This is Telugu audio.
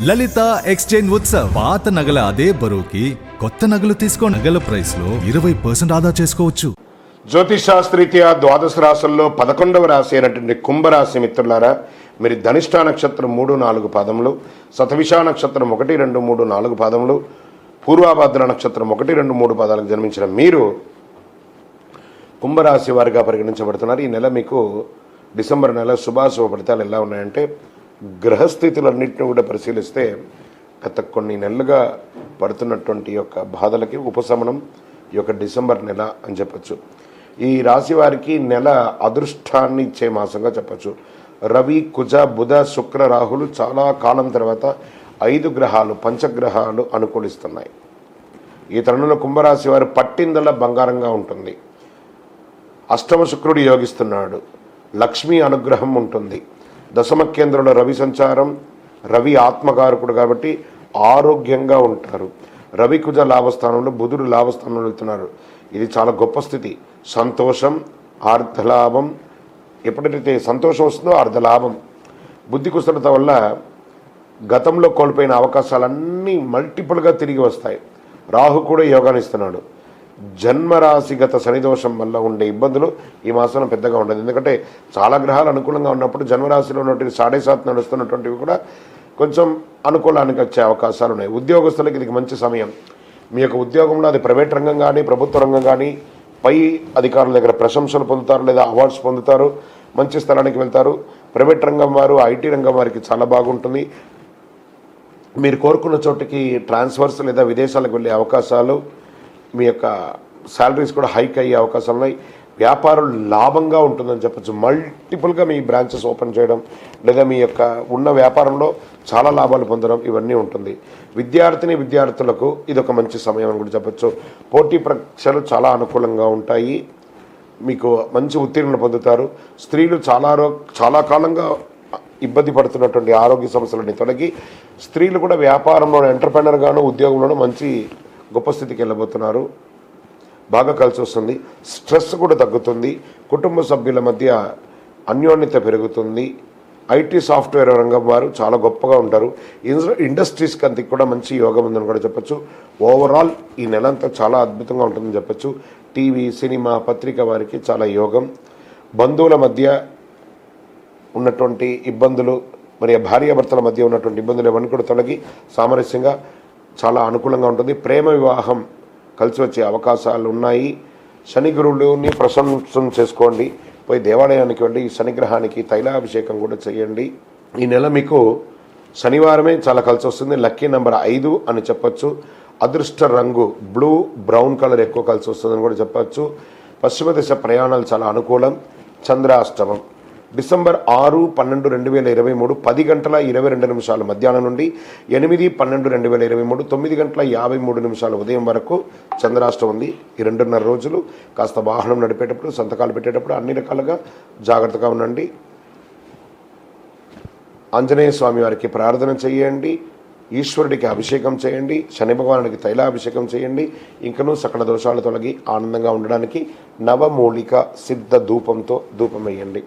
లలిత ఎక్స్చేంజ్ ఉత్సవ్ పాత నగల అదే బరువుకి కొత్త నగలు తీసుకో నగల ప్రైస్ లో 20% ఆదా చేసుకోవచ్చు. జ్యోతిషాస్త్రీత్యా ద్వాదశ రాశుల్లో 11వ రాశి అయినటువంటి కుంభరాశి మిత్రులారా, మీరు ధనిష్ఠా నక్షత్రం 3-4 పాదములు, శతభిష నక్షత్రం 1-2-3-4 పాదములు, పూర్వాభాద్ర నక్షత్రం 1-2-3 పాదాలకు జన్మించిన మీరు కుంభరాశి వారిగా పరిగణించబడుతున్నారు. ఈ నెల మీకు డిసెంబర్ నెల శుభాశుభ ఫలితాలు ఎలా ఉన్నాయంటే, గ్రహస్థితులన్నింటినీ కూడా పరిశీలిస్తే గత కొన్ని నెలలుగా పడుతున్నటువంటి యొక్క బాధలకి ఉపశమనం ఈ యొక్క డిసెంబర్ నెల అని చెప్పచ్చు. ఈ రాశి వారికి నెల అదృష్టాన్ని ఇచ్చే మాసంగా చెప్పచ్చు. రవి, కుజ, బుధ, శుక్ర, రాహులు చాలా కాలం తర్వాత 5 గ్రహాలు పంచగ్రహాలు అనుకూలిస్తున్నాయి. ఈ తరుణంలో కుంభరాశి వారు పట్టిందల బంగారంగా ఉంటుంది. అష్టమ శుక్రుడు యోగిస్తున్నాడు. లక్ష్మీ అనుగ్రహం ఉంటుంది. దశమ కేంద్రంలో రవి సంచారం. రవి ఆత్మకారకుడు కాబట్టి ఆరోగ్యంగా ఉంటారు. రవి కుజ లాభస్థానంలో, బుధుడు లాభస్థానంలో వెళ్తున్నారు. ఇది చాలా గొప్ప స్థితి. సంతోషం, అర్ధలాభం. ఎప్పుడైతే సంతోషం వస్తుందో అర్ధలాభం. బుద్ధి కుశలత వల్ల గతంలో కోల్పోయిన అవకాశాలన్నీ మల్టిపుల్గా తిరిగి వస్తాయి. రాహు కూడా యోగాన్ని ఇస్తున్నాడు. జన్మరాశిగత శనిదోషం వల్ల ఉండే ఇబ్బందులు ఈ మాసంలో పెద్దగా ఉండదు. ఎందుకంటే చాలా గ్రహాలు అనుకూలంగా ఉన్నప్పుడు జన్మరాశిలో ఉన్నటువంటి 7.5 నడుస్తున్నటువంటివి కూడా కొంచెం అనుకూలానికి వచ్చే అవకాశాలు ఉన్నాయి. ఉద్యోగస్తులకు ఇది మంచి సమయం. మీ యొక్క ఉద్యోగంలో అది ప్రైవేట్ రంగం కానీ ప్రభుత్వ రంగం కానీ పై అధికారుల దగ్గర ప్రశంసలు పొందుతారు, లేదా అవార్డ్స్ పొందుతారు, మంచి స్థలానికి వెళ్తారు. ప్రైవేట్ రంగం వారు, ఐటీ రంగం వారికి చాలా బాగుంటుంది. మీరు కోరుకున్న చోటికి ట్రాన్స్ఫర్స్ లేదా విదేశాలకు వెళ్ళే అవకాశాలు, మీ యొక్క శాలరీస్ కూడా హైక్ అయ్యే అవకాశాలు ఉన్నాయి. వ్యాపారం లాభంగా ఉంటుందని చెప్పచ్చు. మల్టిపుల్గా మీ బ్రాంచెస్ ఓపెన్ చేయడం, లేదా మీ యొక్క ఉన్న వ్యాపారంలో చాలా లాభాలు పొందడం, ఇవన్నీ ఉంటుంది. విద్యార్థులకు ఇది ఒక మంచి సమయం అని కూడా చెప్పచ్చు. పోటీ పరీక్షలు చాలా అనుకూలంగా ఉంటాయి. మీకు మంచి ఉత్తీర్ణత పొందుతారు. స్త్రీలు చాలా కాలంగా ఇబ్బంది పడుతున్నటువంటి ఆరోగ్య సమస్యలని తొలగి స్త్రీలు కూడా వ్యాపారంలో ఎంటర్ప్రెనర్గాను ఉద్యోగంలోనూ మంచి గొప్ప స్థితికి వెళ్ళబోతున్నారు. బాగా కలిసి వస్తుంది. స్ట్రెస్ కూడా తగ్గుతుంది. కుటుంబ సభ్యుల మధ్య అన్యోన్యత పెరుగుతుంది. ఐటీ సాఫ్ట్వేర్ రంగం వారు చాలా గొప్పగా ఉంటారు. ఇండస్ట్రీస్కి అంతకు కూడా మంచి యోగం ఉందని కూడా చెప్పచ్చు. ఓవరాల్ ఈ నెలంతా చాలా అద్భుతంగా ఉంటుందని చెప్పచ్చు. టీవీ, సినిమా, పత్రిక వారికి చాలా యోగం. బంధువుల మధ్య ఉన్నటువంటి ఇబ్బందులు, మరి భార్యాభర్తల మధ్య ఉన్నటువంటి ఇబ్బందులు ఇవన్నీ కూడా తొలగి సామరస్యంగా చాలా అనుకూలంగా ఉంటుంది. ప్రేమ వివాహం కలిసి వచ్చే అవకాశాలు ఉన్నాయి. శని గురువుని ప్రశంసం చేసుకోండి. పోయి దేవాలయానికి వెళ్ళి శనిగ్రహానికి తైలాభిషేకం కూడా చేయండి. ఈ నెల మీకు శనివారమే చాలా కలిసి వస్తుంది. లక్కీ నెంబర్ 5 అని చెప్పచ్చు. అదృష్ట రంగు బ్లూ, బ్రౌన్ కలర్ ఎక్కువ కలిసి వస్తుందని కూడా చెప్పచ్చు. పశ్చిమ దిశ ప్రయాణాలు చాలా అనుకూలం. చంద్రాష్టమం డిసెంబర్ 6-12-2023 10:22 మధ్యాహ్నం నుండి 8-12-2023 9:53 ఉదయం వరకు చంద్రాష్టం ఉంది. ఈ 2.5 రోజులు కాస్త వాహనం నడిపేటప్పుడు, సంతకాలు పెట్టేటప్పుడు అన్ని రకాలుగా జాగ్రత్తగా ఉండండి. ఆంజనేయ స్వామి వారికి ప్రార్థన చేయండి. ఈశ్వరుడికి అభిషేకం చేయండి. శని భగవానుడికి తైలాభిషేకం చేయండి. ఇంకనూ సకల దోషాలు తొలగి ఆనందంగా ఉండడానికి నవమూలిక సిద్ధ ధూపంతో ధూపం వేయండి.